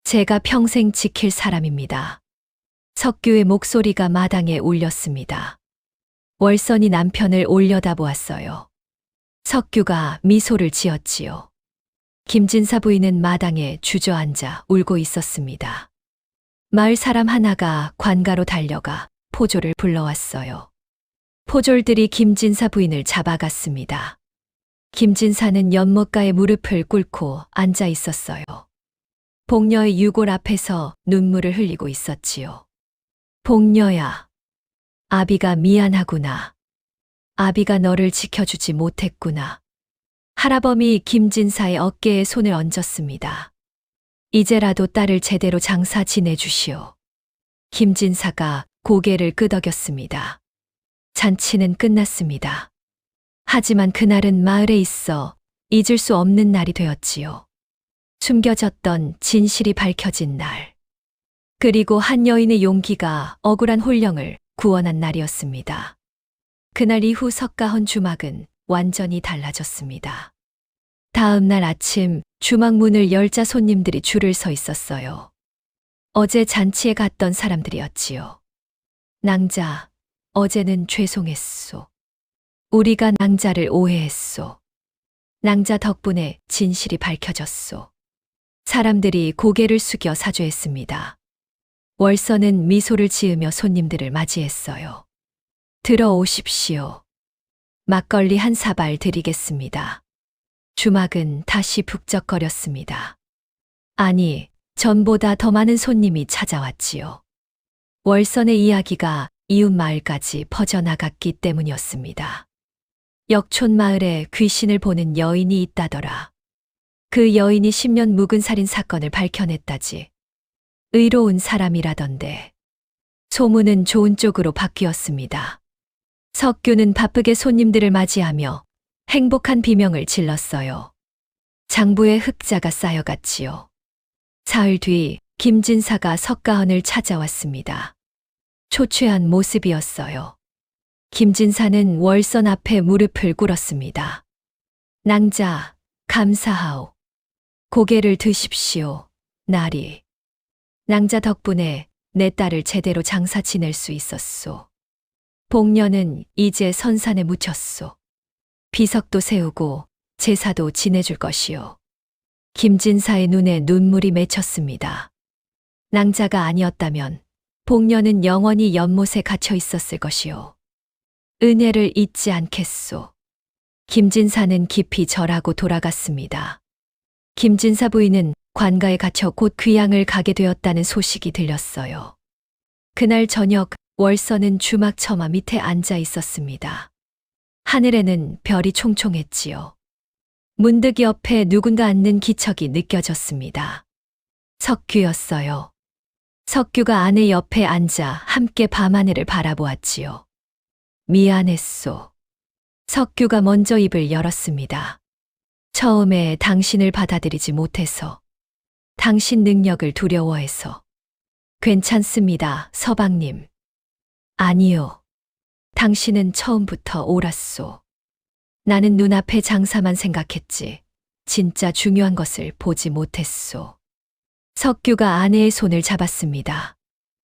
제가 평생 지킬 사람입니다. 석규의 목소리가 마당에 울렸습니다. 월선이 남편을 올려다보았어요. 석규가 미소를 지었지요. 김진사 부인은 마당에 주저앉아 울고 있었습니다. 마을 사람 하나가 관가로 달려가 포졸을 불러왔어요. 포졸들이 김진사 부인을 잡아갔습니다. 김진사는 연못가에 무릎을 꿇고 앉아 있었어요. 복녀의 유골 앞에서 눈물을 흘리고 있었지요. 복녀야, 아비가 미안하구나. 아비가 너를 지켜주지 못했구나. 할아범이 김진사의 어깨에 손을 얹었습니다. 이제라도 딸을 제대로 장사 지내주시오. 김진사가 고개를 끄덕였습니다. 잔치는 끝났습니다. 하지만 그날은 마을에 있어 잊을 수 없는 날이 되었지요. 숨겨졌던 진실이 밝혀진 날. 그리고 한 여인의 용기가 억울한 홀령을 구원한 날이었습니다. 그날 이후 석가헌 주막은 완전히 달라졌습니다. 다음 날 아침 주막 문을 열자 손님들이 줄을 서 있었어요. 어제 잔치에 갔던 사람들이었지요. 낭자, 어제는 죄송했소. 우리가 낭자를 오해했소. 낭자 덕분에 진실이 밝혀졌소. 사람들이 고개를 숙여 사죄했습니다. 월선은 미소를 지으며 손님들을 맞이했어요. 들어오십시오. 막걸리 한 사발 드리겠습니다. 주막은 다시 북적거렸습니다. 아니, 전보다 더 많은 손님이 찾아왔지요. 월선의 이야기가 이웃 마을까지 퍼져나갔기 때문이었습니다. 역촌 마을에 귀신을 보는 여인이 있다더라. 그 여인이 10년 묵은 살인 사건을 밝혀냈다지. 의로운 사람이라던데. 소문은 좋은 쪽으로 바뀌었습니다. 석규는 바쁘게 손님들을 맞이하며 행복한 비명을 질렀어요. 장부에 흑자가 쌓여갔지요. 사흘 뒤 김진사가 석가헌을 찾아왔습니다. 초췌한 모습이었어요. 김진사는 월선 앞에 무릎을 꿇었습니다. 낭자, 감사하오. 고개를 드십시오, 나리. 낭자 덕분에 내 딸을 제대로 장사 지낼 수 있었소. 복녀는 이제 선산에 묻혔소. 비석도 세우고 제사도 지내줄 것이요. 김진사의 눈에 눈물이 맺혔습니다. 낭자가 아니었다면 복녀는 영원히 연못에 갇혀 있었을 것이요. 은혜를 잊지 않겠소. 김진사는 깊이 절하고 돌아갔습니다. 김진사 부인은 관가에 갇혀 곧 귀양을 가게 되었다는 소식이 들렸어요. 그날 저녁 월선은 주막 처마 밑에 앉아 있었습니다. 하늘에는 별이 총총했지요. 문득 옆에 누군가 앉는 기척이 느껴졌습니다. 석규였어요. 석규가 아내 옆에 앉아 함께 밤하늘을 바라보았지요. 미안했소. 석규가 먼저 입을 열었습니다. 처음에 당신을 받아들이지 못해서, 당신 능력을 두려워해서. 괜찮습니다, 서방님. 아니요. 당신은 처음부터 옳았소. 나는 눈앞의 장사만 생각했지, 진짜 중요한 것을 보지 못했소. 석규가 아내의 손을 잡았습니다.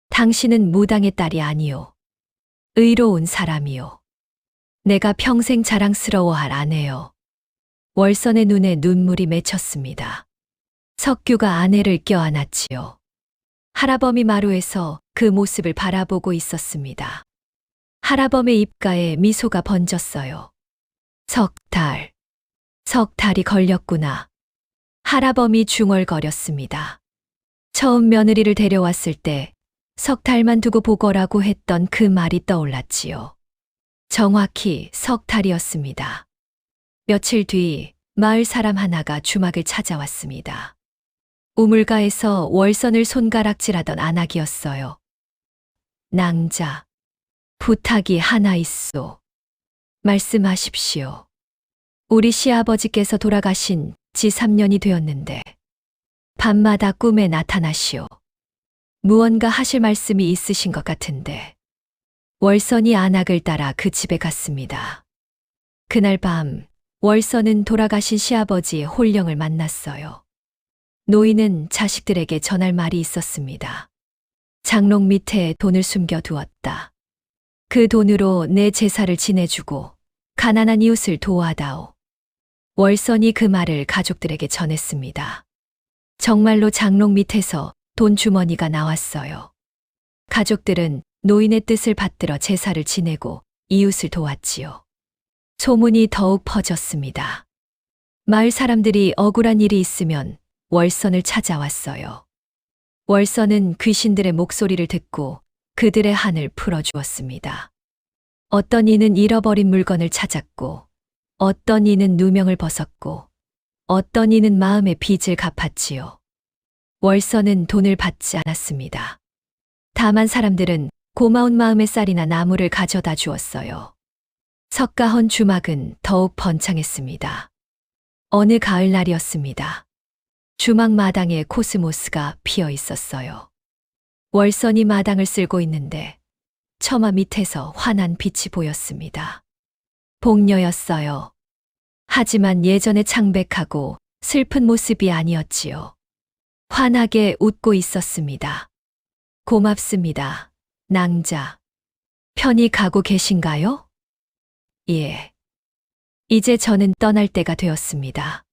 당신은 무당의 딸이 아니요. 의로운 사람이요. 내가 평생 자랑스러워할 아내요. 월선의 눈에 눈물이 맺혔습니다. 석규가 아내를 껴안았지요. 할아범이 마루에서 그 모습을 바라보고 있었습니다. 할아범의 입가에 미소가 번졌어요. 석달. 석달이 걸렸구나. 할아범이 중얼거렸습니다. 처음 며느리를 데려왔을 때 석달만 두고 보거라고 했던 그 말이 떠올랐지요. 정확히 석달이었습니다. 며칠 뒤 마을 사람 하나가 주막을 찾아왔습니다. 우물가에서 월선을 손가락질하던 안악이었어요. 낭자, 부탁이 하나 있소. 말씀하십시오. 우리 시아버지께서 돌아가신 지 3년이 되었는데 밤마다 꿈에 나타나시오. 무언가 하실 말씀이 있으신 것 같은데. 월선이 안악을 따라 그 집에 갔습니다. 그날 밤 월서는 돌아가신 시아버지의 홀령을 만났어요. 노인은 자식들에게 전할 말이 있었습니다. 장롱 밑에 돈을 숨겨두었다. 그 돈으로 내 제사를 지내주고 가난한 이웃을 도와다오. 월선이 그 말을 가족들에게 전했습니다. 정말로 장롱 밑에서 돈 주머니가 나왔어요. 가족들은 노인의 뜻을 받들어 제사를 지내고 이웃을 도왔지요. 소문이 더욱 퍼졌습니다. 마을 사람들이 억울한 일이 있으면 월선을 찾아왔어요. 월선은 귀신들의 목소리를 듣고 그들의 한을 풀어주었습니다. 어떤 이는 잃어버린 물건을 찾았고, 어떤 이는 누명을 벗었고, 어떤 이는 마음의 빚을 갚았지요. 월선은 돈을 받지 않았습니다. 다만 사람들은 고마운 마음의 쌀이나 나무를 가져다 주었어요. 석가헌 주막은 더욱 번창했습니다. 어느 가을날이었습니다. 주막 마당에 코스모스가 피어 있었어요. 월선이 마당을 쓸고 있는데 처마 밑에서 환한 빛이 보였습니다. 복녀였어요. 하지만 예전의 창백하고 슬픈 모습이 아니었지요. 환하게 웃고 있었습니다. 고맙습니다, 낭자. 편히 가고 계신가요? 예. 이제 저는 떠날 때가 되었습니다.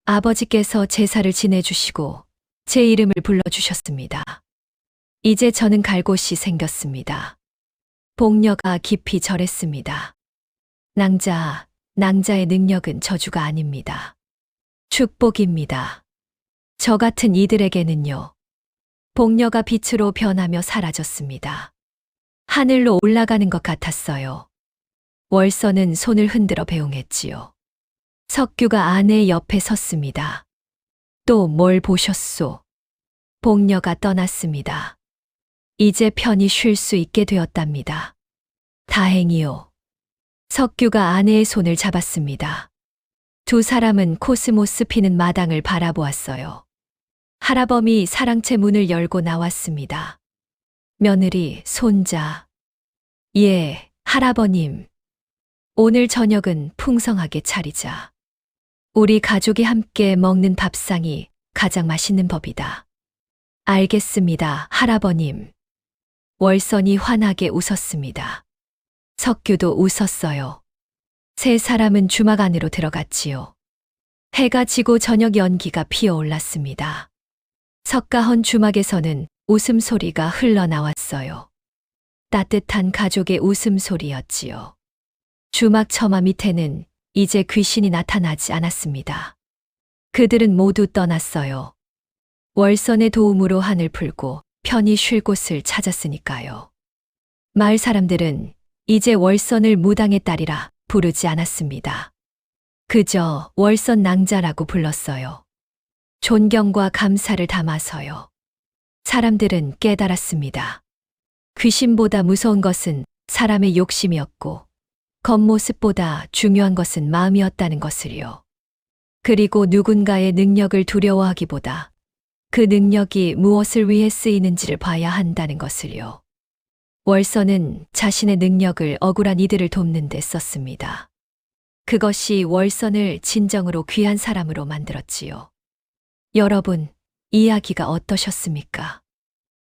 아버지께서 제사를 지내주시고 제 이름을 불러주셨습니다. 이제 저는 갈 곳이 생겼습니다. 복녀가 깊이 절했습니다. 낭자의 능력은 저주가 아닙니다. 축복입니다. 저 같은 이들에게는요. 복녀가 빛으로 변하며 사라졌습니다. 하늘로 올라가는 것 같았어요. 월서는 손을 흔들어 배웅했지요. 석규가 아내 옆에 섰습니다. 또 뭘 보셨소? 복녀가 떠났습니다. 이제 편히 쉴 수 있게 되었답니다. 다행이요. 석규가 아내의 손을 잡았습니다. 두 사람은 코스모스 피는 마당을 바라보았어요. 할아범이 사랑채 문을 열고 나왔습니다. 며느리, 손자. 예, 할아버님. 오늘 저녁은 풍성하게 차리자. 우리 가족이 함께 먹는 밥상이 가장 맛있는 법이다. 알겠습니다, 할아버님. 월선이 환하게 웃었습니다. 석규도 웃었어요. 세 사람은 주막 안으로 들어갔지요. 해가 지고 저녁 연기가 피어올랐습니다. 석가헌 주막에서는 웃음소리가 흘러나왔어요. 따뜻한 가족의 웃음소리였지요. 주막 처마 밑에는 이제 귀신이 나타나지 않았습니다. 그들은 모두 떠났어요. 월선의 도움으로 한을 풀고 편히 쉴 곳을 찾았으니까요. 마을 사람들은 이제 월선을 무당의 딸이라 부르지 않았습니다. 그저 월선 낭자라고 불렀어요. 존경과 감사를 담아서요. 사람들은 깨달았습니다. 귀신보다 무서운 것은 사람의 욕심이었고 겉모습보다 중요한 것은 마음이었다는 것을요. 그리고 누군가의 능력을 두려워하기보다 그 능력이 무엇을 위해 쓰이는지를 봐야 한다는 것을요. 월선은 자신의 능력을 억울한 이들을 돕는 데 썼습니다. 그것이 월선을 진정으로 귀한 사람으로 만들었지요. 여러분, 이야기가 어떠셨습니까?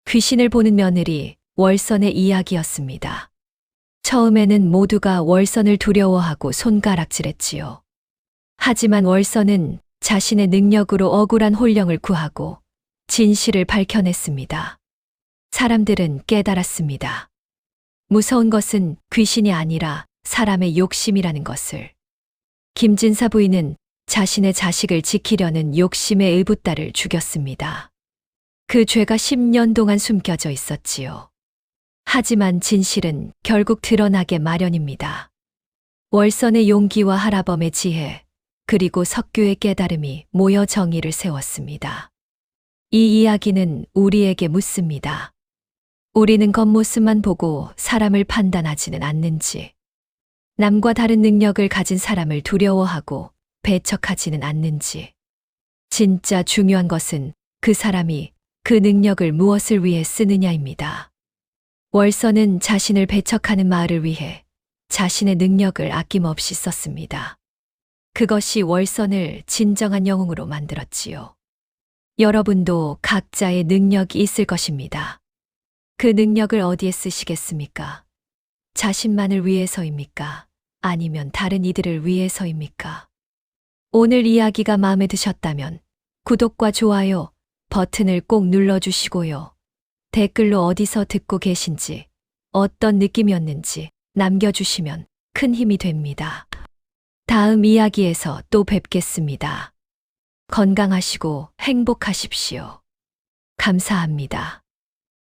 귀신을 보는 며느리 월선의 이야기였습니다. 처음에는 모두가 월선을 두려워하고 손가락질했지요. 하지만 월선은 자신의 능력으로 억울한 홀령을 구하고 진실을 밝혀냈습니다. 사람들은 깨달았습니다. 무서운 것은 귀신이 아니라 사람의 욕심이라는 것을. 김진사 부인은 자신의 자식을 지키려는 욕심의 의붓딸을 죽였습니다. 그 죄가 10년 동안 숨겨져 있었지요. 하지만 진실은 결국 드러나게 마련입니다. 월선의 용기와 할아범의 지혜, 그리고 석규의 깨달음이 모여 정의를 세웠습니다. 이 이야기는 우리에게 묻습니다. 우리는 겉모습만 보고 사람을 판단하지는 않는지, 남과 다른 능력을 가진 사람을 두려워하고 배척하지는 않는지, 진짜 중요한 것은 그 사람이 그 능력을 무엇을 위해 쓰느냐입니다. 월선은 자신을 배척하는 마을을 위해 자신의 능력을 아낌없이 썼습니다. 그것이 월선을 진정한 영웅으로 만들었지요. 여러분도 각자의 능력이 있을 것입니다. 그 능력을 어디에 쓰시겠습니까? 자신만을 위해서입니까? 아니면 다른 이들을 위해서입니까? 오늘 이야기가 마음에 드셨다면 구독과 좋아요 버튼을 꼭 눌러주시고요. 댓글로 어디서 듣고 계신지, 어떤 느낌이었는지 남겨주시면 큰 힘이 됩니다. 다음 이야기에서 또 뵙겠습니다. 건강하시고 행복하십시오. 감사합니다.